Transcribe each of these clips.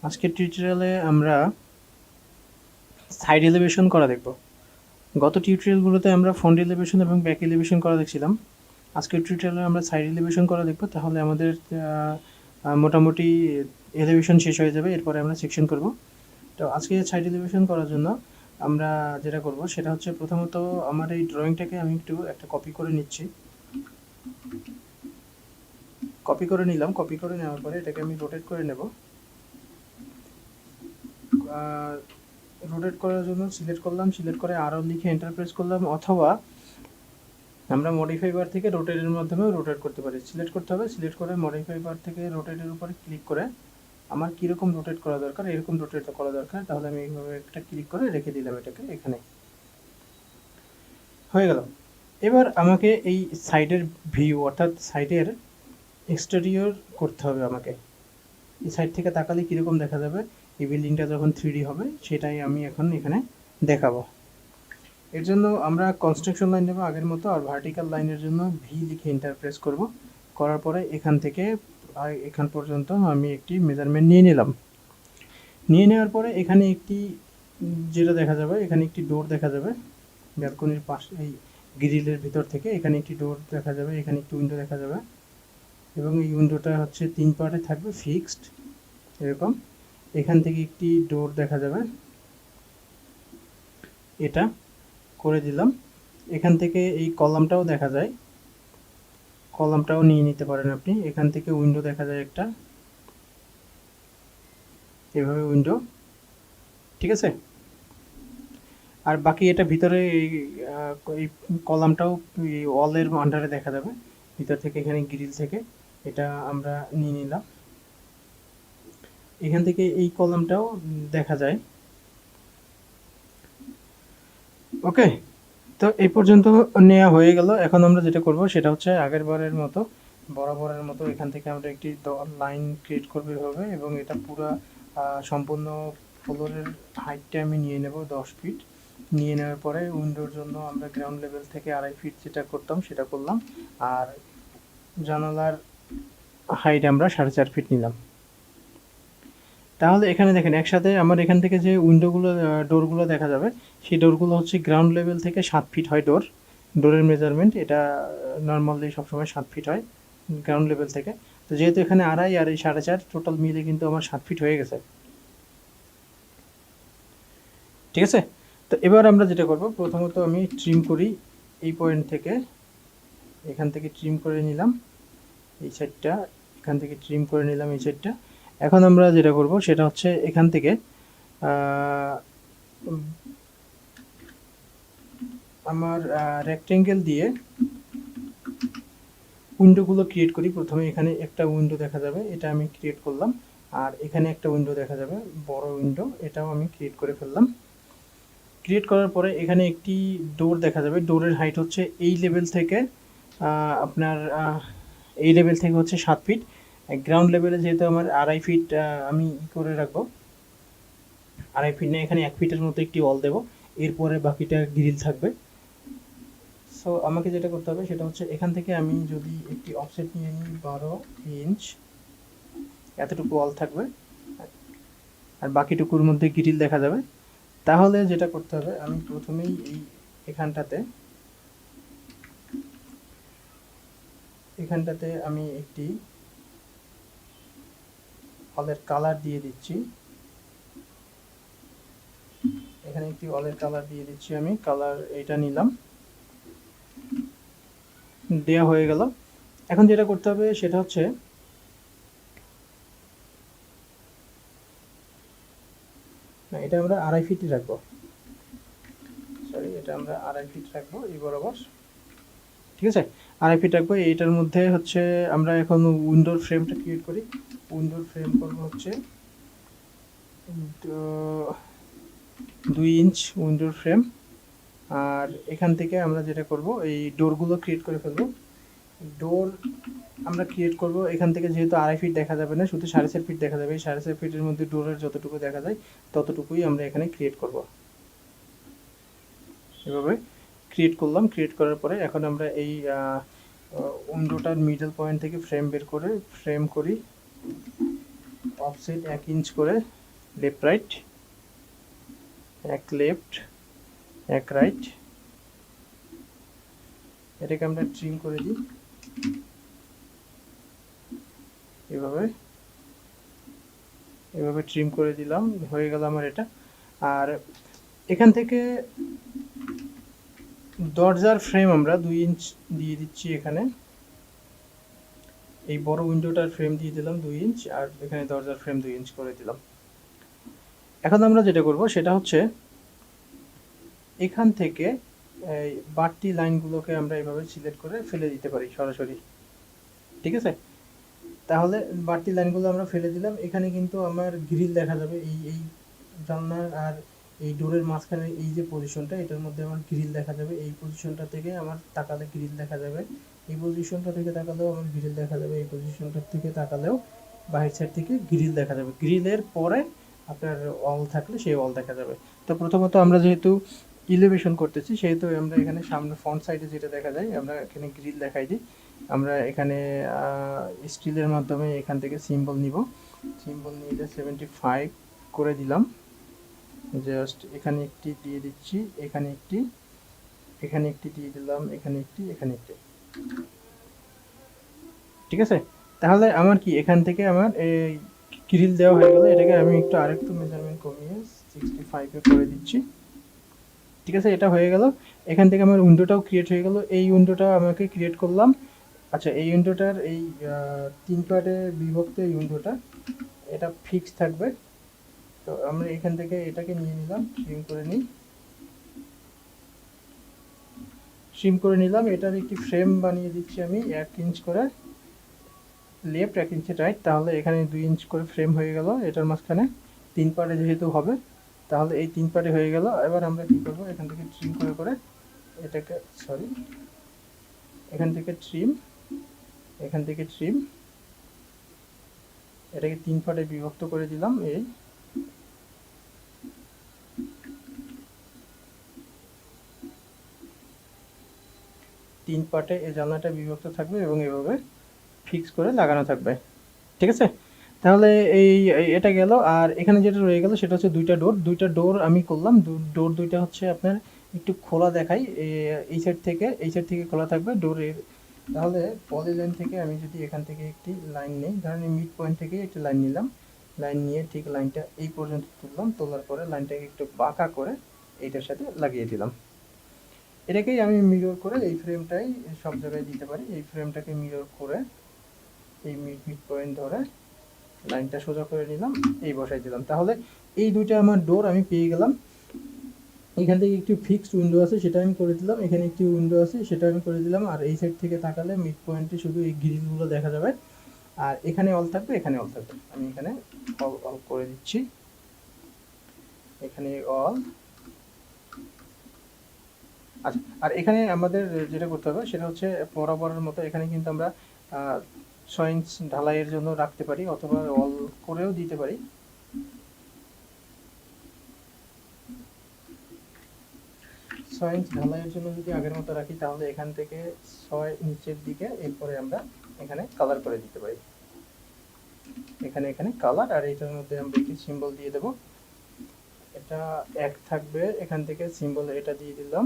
আজকের টিউটোরিয়ালে আমরা সাইড এলিভেশন করা দেখব। গত টিউটোরিয়ালগুলোতে আমরা ফ্রন্ট এলিভেশন এবং ব্যাক এলিভেশন করা দেখছিলাম। আজকের টিউটোরিয়ালে আমরা সাইড এলিভেশন করা দেখব, তাহলে আমাদের মোটামুটি এলিভেশন শেষ হয়ে যাবে। এরপরে আমরা সেকশন করব। তো আজকে সাইড এলিভেশন করার জন্য আমরা যেটা করব সেটা হচ্ছে, প্রথমত আমার এই ড্রয়িংটাকে আমি একটু একটা কপি করে নিচ্ছি। কপি করে নিলাম। কপি করে নেওয়ার পরে এটাকে আমি রোটেট করে নেব। রোটেট করার জন্য সিলেক্ট করলাম, সিলেক্ট করে আরও লিখে এন্টার প্রেস করলাম, অথবা আমরা মডিফাই বার থেকে রোটেটের মাধ্যমেও রোটেট করতে পারি। সিলেক্ট করতে হবে, সিলেক্ট করে মডিফাই বার থেকে রোটেটের উপরে ক্লিক করে আমার কীরকম রোটেট করা দরকার, এরকম রোটেট করা দরকার, তাহলে আমি এইভাবে একটা ক্লিক করে রেখে দিলাম এটাকে এখানে। হয়ে গেল। এবার আমাকে এই সাইডের ভিউ অর্থাৎ সাইডের এক্সটেরিয়র করতে হবে। আমাকে এই সাইড থেকে তাকালে কীরকম দেখা যাবে এই বিল্ডিংটা যখন 3D হবে, সেটাই আমি এখন এখানে দেখাবো। এর জন্য আমরা কনস্ট্রাকশন লাইন নেব আগের মতো, আর ভার্টিক্যাল লাইনের জন্য ভি লিখে এন্টার প্রেস করব। করার পরে এখান থেকে এখান পর্যন্ত আমি একটি মেজারমেন্ট নিয়ে নিলাম। নিয়ে নেওয়ার পরে এখানে একটি যেটা দেখা যাবে, এখানে একটি ডোর দেখা যাবে ব্যালকনির পাশে, এই গ্রিলের ভিতর থেকে এখানে একটি ডোর দেখা যাবে, এখানে একটি উইন্ডো দেখা যাবে, এবং এই উইন্ডোটা হচ্ছে 3 পার্টে থাকবে, ফিক্সড এরকম। এখান থেকে একটি ডোর দেখা যাবে, এটা করে দিলাম। এখান থেকে এই কলামটাও দেখা যায়, কলামটাও নিয়ে নিতে পারেন আপনি। এখান থেকে উইন্ডো দেখা যায় একটা, এভাবে উইন্ডো, ঠিক আছে। আর বাকি এটা ভিতরে এই কলামটাও ওয়ালের আন্ডারে দেখা যাবে ভিতর থেকে, এখানে গ্রিল থেকে এটা আমরা নিয়ে নিলাম। এখান থেকে এই কলামটাও দেখা যায়। ওকে, তো এই পর্যন্ত নেওয়া হয়ে গেল। এখন আমরা যেটা করব সেটা হচ্ছে আগের বারের মতো, বরাবরের মতো এখান থেকে আমরা একটি লাইন ক্রিয়েট করবে হবে, এবং এটা পুরো সম্পূর্ণ ফ্লোরের হাইটটা আমি নিয়ে নেব 10 ফিট। নিয়ে নেওয়ার পরে উইন্ডোর জন্য আমরা গ্রাউন্ড লেভেল থেকে 2.5 ফিট যেটা করতাম সেটা করলাম, আর জানালার হাইট আমরা 4.5 ফিট নিলাম। তাহলে এখানে দেখেন একসাথে আমার এখান থেকে যে উইন্ডোগুলো ডোরগুলো দেখা যাবে, সেই ডোরগুলো হচ্ছে গ্রাউন্ড লেভেল থেকে 7 ফিট হয় ডোরের মেজারমেন্ট। এটা নর্মালি সবসময় 7 ফিট হয় গ্রাউন্ড লেভেল থেকে। তো যেহেতু এখানে 2.5 আর এই 4.5 টোটাল মিলে কিন্তু আমার 7 ফিট হয়ে গেছে, ঠিক আছে। তো এবার আমরা যেটা করব, প্রথমত আমি ট্রিম করি এই পয়েন্ট থেকে, এখান থেকে ট্রিম করে নিলাম এই সাইডটা, এখান থেকে ট্রিম করে নিলাম এই সাইডটা। এখন আমরা যেটা করব সেটা হচ্ছে এখান থেকে আমার রেক্টেঙ্গেল দিয়ে উইন্ডোগুলো ক্রিয়েট করি। প্রথমে এখানে একটা উইন্ডো দেখা যাবে, এটা আমি ক্রিয়েট করলাম, আর এখানে একটা উইন্ডো দেখা যাবে বড় উইন্ডো, এটাও আমি ক্রিয়েট করে ফেললাম। ক্রিয়েট করার পরে এখানে একটি ডোর দেখা যাবে, ডোরের হাইট হচ্ছে এই লেভেল থেকে আপনার এই লেভেল থেকে হচ্ছে 7 ফিট। গ্রাউন্ড লেভেলে যেহেতু আমার 2.5 ফিট আমি করে রাখবো, 2.5 ফিট না, এখানে 1 ফিটের মতো একটি ওয়াল দেবো, এরপরে বাকিটা গ্রিল থাকবে। সো আমাকে যেটা করতে হবে সেটা হচ্ছে এখান থেকে আমি যদি একটি অফসেট নিয়ে নিই 12 ইঞ্চ, এতটুকু ওয়াল থাকবে, আর বাকিটুকুর মধ্যে গ্রিল দেখা যাবে। তাহলে যেটা করতে হবে, আমি প্রথমেই এই এখানটাতে আমি একটি ওয়ালের কালার দিয়ে দিচ্ছি, এখানে একটি ওয়ালের কালার দিয়ে দিচ্ছি আমি, কালার এটা নিলাম, দেওয়া হয়ে গেল। এখন যেটা করতে হবে সেটা হচ্ছে না, এটা আমরা 2.5 ফিটই রাখবো, সরি, এটা আমরা 2.5 ফিট রাখবো এই বরাবর, ঠিক আছে। 2.5 ফিট রাখবো। এইটার মধ্যে হচ্ছে আমরা এখন উইন্ডোর ফ্রেমটা ক্রিয়েট করি। উইন্ডোর ফ্রেম করব হচ্ছে 2 ইঞ্চ উইন্ডোর ফ্রেম। আর এখান থেকে আমরা যেটা করব, এই ডোরগুলো ক্রিয়েট করে ফেলবো। ডোর আমরা ক্রিয়েট করব এখান থেকে, যেহেতু 2.5 ফিট দেখা যাবে না, শুধু 4.5 ফিট দেখা যাবে। এই 4.5 ফিটের মধ্যে ডোরের যতটুকু দেখা যায় ততটুকুই আমরা এখানে ক্রিয়েট করব। এভাবে ক্রিয়েট করলাম। ক্রিয়েট করার পরে এখন আমরা এই উইন্ডোটার মিডল পয়েন্ট থেকে ফ্রেম বের করে ফ্রেম করি অফসেট 1 ইঞ্চ করে, লেফট রাইট, 1 লেফট 1 রাইট, এটাকে আমরা ট্রিম করে দিই এভাবে, এভাবে ট্রিম করে দিলাম, হয়ে গেল আমার এটা। আর এখান থেকে দরজার ফ্রেম আমরা 2 ইঞ্চ দিয়ে দিচ্ছি এখানে, এই বড় উইন্ডোটার ফ্রেম দিয়ে দিলাম 2 ইঞ্চ, আর এখানে দরজার ফ্রেম 2 ইঞ্চ করে দিলাম। এখন আমরা যেটা করব সেটা হচ্ছে এখান থেকে এই বাড়তি লাইনগুলোকে আমরা এভাবে সিলেক্ট করে ফেলে দিতে পারি সরাসরি, ঠিক আছে? তাহলে বাড়তি লাইনগুলো আমরা ফেলে দিলাম। এখানে কিন্তু আমার গ্রিল দেখা যাবে, এই জানলার আর এই ডোরের মাঝখানে এই যে পজিশনটা, এটার মধ্যে আমার গ্রিল দেখা যাবে। এই পজিশনটা থেকে আমার তাকালে গ্রিল দেখা যাবে, এই পজিশনটা থেকে তাকালেও আমার গ্রিল দেখা যাবে, এই পজিশনটা থেকে তাকালেও বাহির সাইড থেকে গ্রিল দেখা যাবে। গ্রিলের পরে আপনার ওয়াল থাকলে সেই ওয়াল দেখা যাবে। তো প্রথমত আমরা যেহেতু ইলিভেশন করতেছি, সেহেতু আমরা এখানে সামনে ফ্রন্ট সাইডে যেটা দেখা যায় আমরা এখানে গ্রিল দেখাই দিই। আমরা এখানে স্টিলের মাধ্যমে এখান থেকে সিম্বল নিব, সিম্বল নিয়ে 75 করে দিলাম। জাস্ট এখানে একটি দিয়ে দিচ্ছি, এখানে একটি, এখানে একটি দিয়ে দিলাম, এখানে একটি, এখানে একটি, ঠিক আছে? তাহলে আমার কি এখান থেকে আমার এই গ্রিল দেওয়া হয়ে গেল। এটাকে আমি একটু আরেকটু মেজারমেন্ট কমিয়ে 65 এ করে দিচ্ছি, ঠিক আছে? এটা হয়ে গেল। এখান থেকে আমার উইন্ডোটাও ক্রিয়েট হয়ে গেল। এই উইন্ডোটা আমাকে ক্রিয়েট করলাম। আচ্ছা, এই উইন্ডোটার এই 3 পার্টে বিভক্ত এই উইন্ডোটা, এটা ফিক্স থাকবে। তো আমরা এখান থেকে এটাকে নিয়ে নিলাম, ট্রিম করে নিই, ট্রিম করে নিলাম। এটার একটি ফ্রেম বানিয়ে দিচ্ছি আমি 1 ইঞ্চ করে লেফট, 1 ইঞ্চি রাইট, তাহলে এখানে 2 ইঞ্চ করে ফ্রেম হয়ে গেল। এটার মাঝখানে 3 পার্টে যেহেতু হবে, তাহলে এই 3 পার্টে হয়ে গেল। এবার আমরা কি করব, এখান থেকে ট্রিম করে করে এটাকে, সরি, এখান থেকে ট্রিম, এখান থেকে ট্রিম, এটাকে 3 পার্টে বিভক্ত করে দিলাম। এই 3 পার্টে এই জানলাটা বিভক্ত থাকবে এবং এভাবে ফিক্স করে লাগানো থাকবে, ঠিক আছে? তাহলে এটা গেল। আর এখানে যেটা রয়ে গেল সেটা হচ্ছে দুইটা ডোর আমি করলাম। ডোর দুইটা হচ্ছে আপনার একটু খোলা দেখাই, এই সাইড থেকে এই সাইড থেকে খোলা থাকবে ডোরের। তাহলে পলি লাইন থেকে আমি যদি এখান থেকে একটি লাইন নিই, ধরেন মিড পয়েন্ট থেকে একটি লাইন নিলাম, লাইন নিয়ে ঠিক লাইনটা এই পর্যন্ত তুললাম, তোলার পরে লাইনটাকে একটু বাঁকা করে এইটার সাথে লাগিয়ে দিলাম। এটাকেই আমি মিরর করে এই ফ্রেমটাই সব জায়গায় দিতে পারি। এই ফ্রেমটাকে মিরর করে এই মিড পয়েন্ট ধরে লাইনটা সোজা করে নিলাম, এই বসাই দিলাম। তাহলে এই দুইটা আমার ডোর আমি পেয়ে গেলাম। এখান থেকে একটি ফিক্সড উইন্ডো আছে, সেটা আমি করে দিলাম। এখানে একটি উইন্ডো আছে, সেটা আমি করে দিলাম। আর এই সাইড থেকে তাকালে মিড পয়েন্টে শুধু এই গ্রিলগুলো দেখা যাবে। আর এখানে অল থাকবে, এখানে অল থাকবে। আমি এখানে অল অল করে দিচ্ছি, এখানে অল। আচ্ছা, আর এখানে আমাদের যেটা করতে হবে সেটা হচ্ছে বরাবরের মতো এখানে কিন্তু আমরা 6 ইঞ্চ ঢালাইয়ের জন্য রাখতে পারি, অথবা অল করেও দিতে পারি। 6 ইঞ্চ ঢালাইয়ের জন্য যদি আগের মতো রাখি, তাহলে এখান থেকে 6 নিচের দিকে, এরপরে আমরা এখানে কালার করে দিতে পারি। এখানে এখানে কালার, আর এটার মধ্যে আমরা একটি সিম্বল দিয়ে দেব। এটা 1 থাকবে, এখান থেকে সিম্বল এটা দিয়ে দিলাম,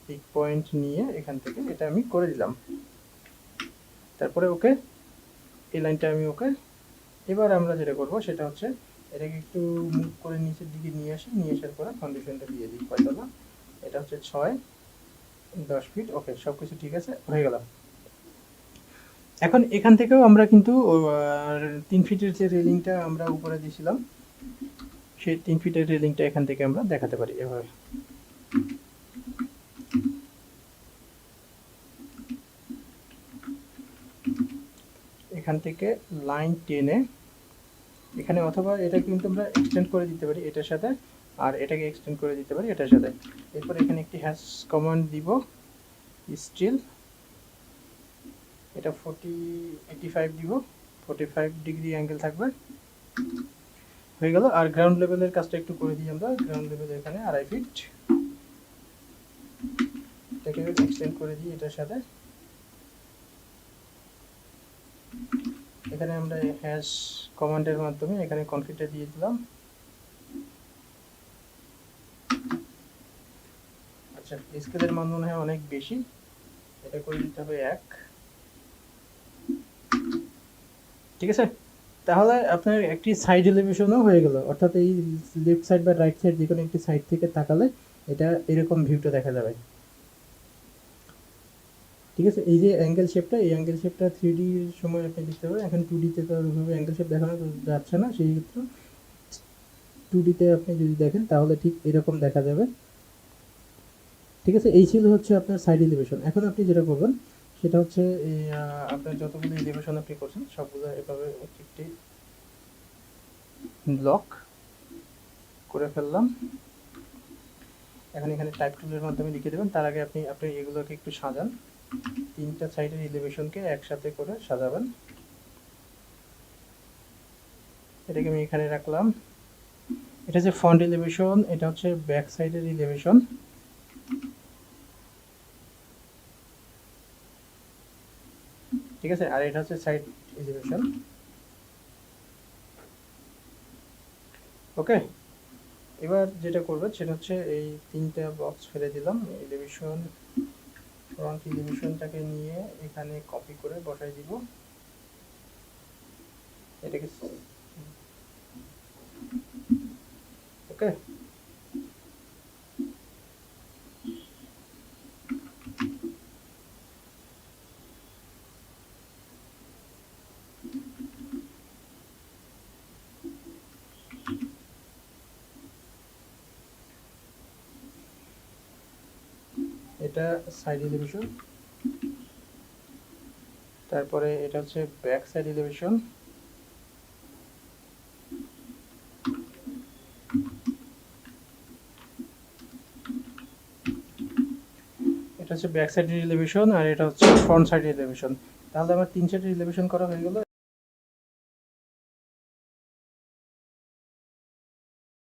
পিক পয়েন্ট নিয়ে এখান থেকে এটা আমি করে দিলাম। তারপরে ওকে, এই লাইনটা আমি ওকে। এবার আমরা যেটা করব সেটা হচ্ছে এটাকে একটু মুভ করে নিচের দিকে নিয়ে আসি, নিয়ে আসার পরে ফাউন্ডেশনটা দিয়ে দিই কয়তলা, এটা হচ্ছে 6-10 ফিট। ওকে, সব কিছু ঠিক আছে, হয়ে গেল। এখন এখান থেকেও আমরা কিন্তু 3 ফিটের যে রেলিংটা আমরা উপরে দিয়েছিলাম, সেই 3 ফিটের রেলিংটা এখান থেকে আমরা দেখাতে পারি এভাবে। এখান থেকে লাইন টেনে এখানে, অথবা এটা কিন্তু আমরা এক্সটেন্ড করে দিতে পারি এটার সাথে, আর এটাকে এক্সটেন্ড করে দিতে পারি এটার সাথে। এরপর এখানে একটি হ্যাশ কমান্ড দিব, স্টিল, এটা 85 দিব, 45 ডিগ্রি অ্যাঙ্গেল থাকবে, হয়ে গেল। আর গ্রাউন্ড লেভেলের কাজটা একটু করে দিই আমরা। গ্রাউন্ড লেভেল এখানে 2.5 ফিট, এটাকে এক্সটেন্ড করে দিই এটার সাথে। এখানে আমরা হ্যাশ কমান্ডের মাধ্যমে এখানে কনফিগটা দিয়ে দিলাম। আচ্ছা, স্কেলের মান মনে হয় অনেক বেশি, এটা করে দিতে হবে 1। ঠিক আছে, তাহলে আপনার একটি সাইড এলিভেশনও হয়ে গেল, অর্থাৎ এই লেফট সাইড বা রাইট সাইড যে কোনো একটি সাইড থেকে তাকালে এটা এরকম ভিউটা দেখা যাবে। ঠিক আছে, এই যে অ্যাঙ্গেল শেপটা, এই অ্যাঙ্গেল শেপটা 3D এর সময় আপনি দেখতে পাবেন। এখন 2D তে তো ওইভাবে অ্যাঙ্গেল শেপ দেখানো যাচ্ছে না, সেই ক্ষেত্রে 2D তে আপনি যদি দেখেন তাহলে ঠিক এরকম দেখা যাবে। ঠিক আছে, এই ছিল হচ্ছে আপনার সাইড এলিভেশন। এখন আপনি যেটা করবেন সেটা হচ্ছে এই আপনার যতগুলো এলিভেশন আপনি করছেন সবগুলো এভাবে একটি ব্লক করে ফেললাম। এখন এখানে টাইপ টুলের মাধ্যমে লিখে দেবেন। তার আগে আপনি এগুলোকে একটু সাজান, 3টা সাইডের এলিভেশনকে একসাথে করে সাজাবেন। এটাকে আমি এখানে রাখলাম। এটা হচ্ছে ফ্রন্ট এলিভেশন, এটা হচ্ছে ব্যাক সাইডের এলিভেশন। ঠিক আছে, আর এটা হচ্ছে সাইড এলিভেশন। ওকে, এবার যেটা করবেন সেটা হচ্ছে এই 3টা বক্স ফেলে দিলাম। এলিভেশন, ফ্রন্ট এলিভেশনটাকে নিয়ে এখানে কপি করে বসাই দিব। এটাকে ওকে, এটা সাইড এলিভেশন। তারপরে এটা হচ্ছে ব্যাক সাইড এলিভেশন। এটা হচ্ছে ব্যাক সাইড এলিভেশন, আর এটা হচ্ছে ফ্রন্ট সাইড এলিভেশন। তাহলে আমার 3 সাইডের এলিভেশন করা হয়ে গেল।